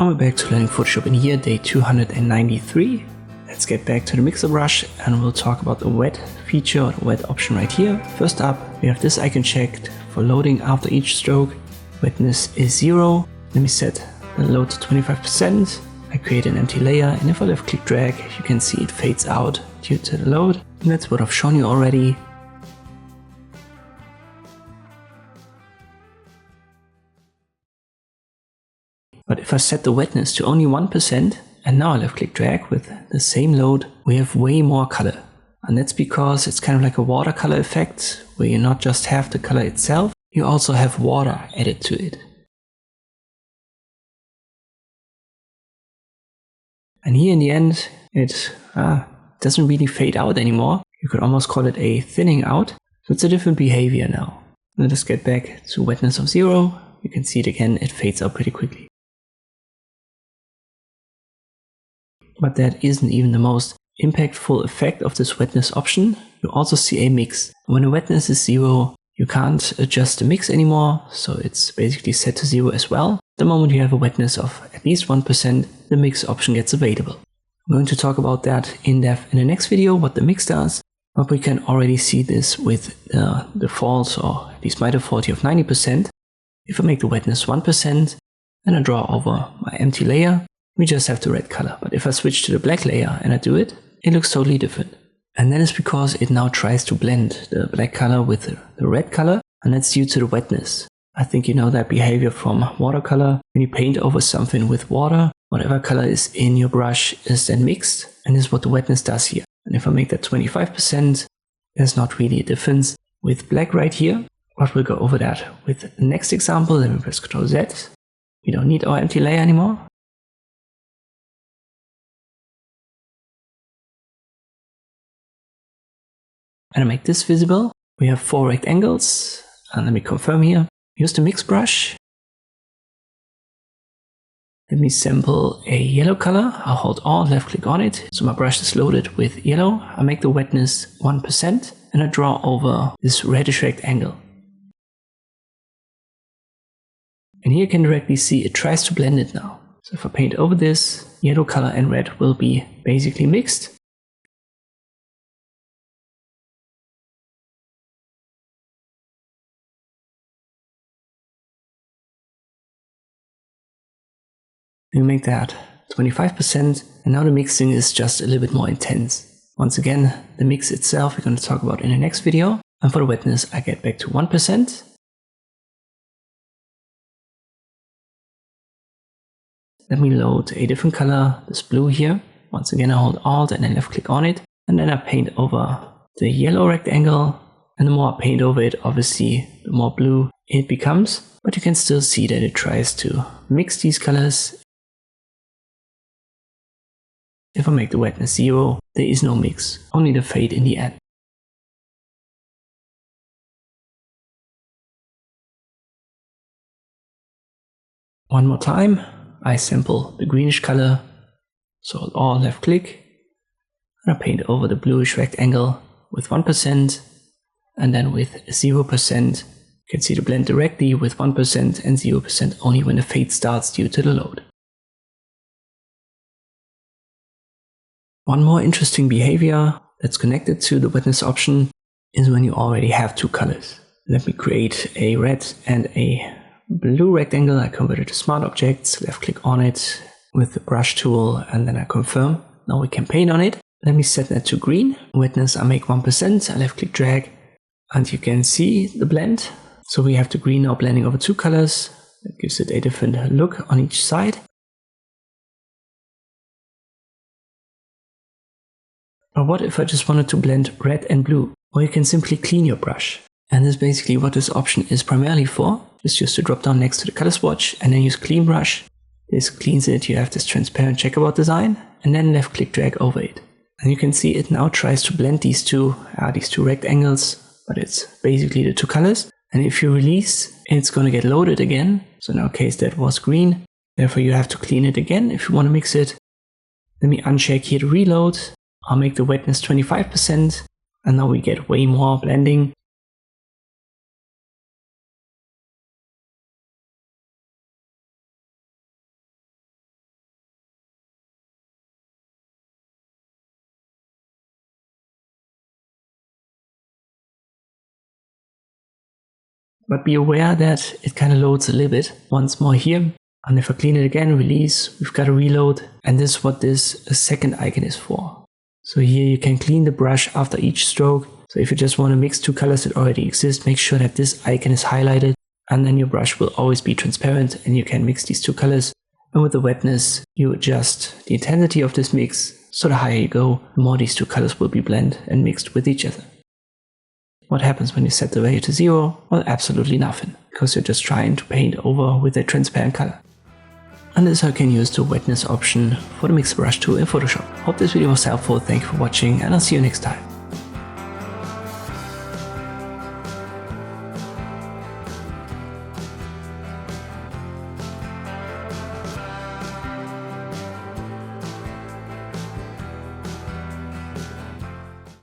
I'm back to learning Photoshop in here, day 293. Let's get back to the mixer brush and we'll talk about the wet feature or the wet option right here. First up, we have this icon checked for loading after each stroke. Wetness is 0. Let me set the load to 25%. I create an empty layer, and if I left click drag, you can see it fades out due to the load. And that's what I've shown you already. But if I set the wetness to only 1%, and now I left click drag with the same load, we have way more color. And that's because it's kind of like a watercolor effect, where you not just have the color itself, you also have water added to it. And here in the end, it doesn't really fade out anymore. You could almost call it a thinning out. So it's a different behavior now. Let us get back to wetness of 0. You can see it again, it fades out pretty quickly. But that isn't even the most impactful effect of this wetness option. You also see a mix. When the wetness is 0, you can't adjust the mix anymore, so it's basically set to 0 as well. The moment you have a wetness of at least 1%, the mix option gets available. I'm going to talk about that in depth in the next video, what the mix does, but we can already see this with the default, or at least my default here of 90%. If I make the wetness 1% and I draw over my empty layer, we just have the red color. But if I switch to the black layer and I do it, it looks totally different. And that is because it now tries to blend the black color with the red color, and that's due to the wetness. I think you know that behavior from watercolor. When you paint over something with water, whatever color is in your brush is then mixed, and this is what the wetness does here. And if I make that 25%, there's not really a difference with black right here, but we'll go over that with the next example. Let me press Ctrl Z. We don't need our empty layer anymore. And I make this visible. We have 4 rectangles, and let me confirm here. Use the mix brush. Let me sample a yellow color. I'll hold Alt, left click on it, so my brush is loaded with yellow. I make the wetness 1%, and I draw over this reddish rectangle. And here you can directly see it tries to blend it now. So if I paint over this, yellow color and red will be basically mixed. We make that 25%, and now the mixing is just a little bit more intense. Once again, the mix itself we're going to talk about in the next video, and for the wetness I get back to 1%. Let me load a different color, this blue here. Once again I hold Alt and then left click on it, and then I paint over the yellow rectangle, and the more I paint over it, obviously the more blue it becomes, but you can still see that it tries to mix these colors. If I make the wetness 0, there is no mix, only the fade in the end. One more time, I sample the greenish color, so Alt left click, and I paint over the bluish rectangle with 1%, and then with 0%, you can see the blend directly with 1% and 0% only when the fade starts due to the load. One more interesting behavior that's connected to the wetness option is when you already have 2 colors. Let me create a red and a blue rectangle. I convert it to smart objects, left click on it with the brush tool, and then I confirm. Now we can paint on it. Let me set that to green. Wetness I make 1%, I left click drag, and you can see the blend. So we have the green now blending over 2 colors. That gives it a different look on each side. Or what if I just wanted to blend red and blue? Or you can simply clean your brush. And that's basically what this option is primarily for. Just use the drop down next to the color swatch and then use clean brush. This cleans it, you have this transparent checkerboard design, and then left click drag over it. And you can see it now tries to blend these two rectangles, but it's basically the 2 colors. And if you release, it's going to get loaded again. So in our case that was green, therefore you have to clean it again if you want to mix it. Let me uncheck here to reload. I'll make the wetness 25%, and now we get way more blending. But be aware that it kind of loads a little bit once more here. And if I clean it again, release, we've got a reload. And this is what this second icon is for. So here you can clean the brush after each stroke. So if you just want to mix two colors that already exist, make sure that this icon is highlighted. And then your brush will always be transparent and you can mix these two colors. And with the wetness, you adjust the intensity of this mix. So the higher you go, the more these two colors will be blended and mixed with each other. What happens when you set the value to 0? Well, absolutely nothing, because you're just trying to paint over with a transparent color. And this I can use the wetness option for the mix brush tool in Photoshop. Hope this video was helpful, thank you for watching, and I'll see you next time.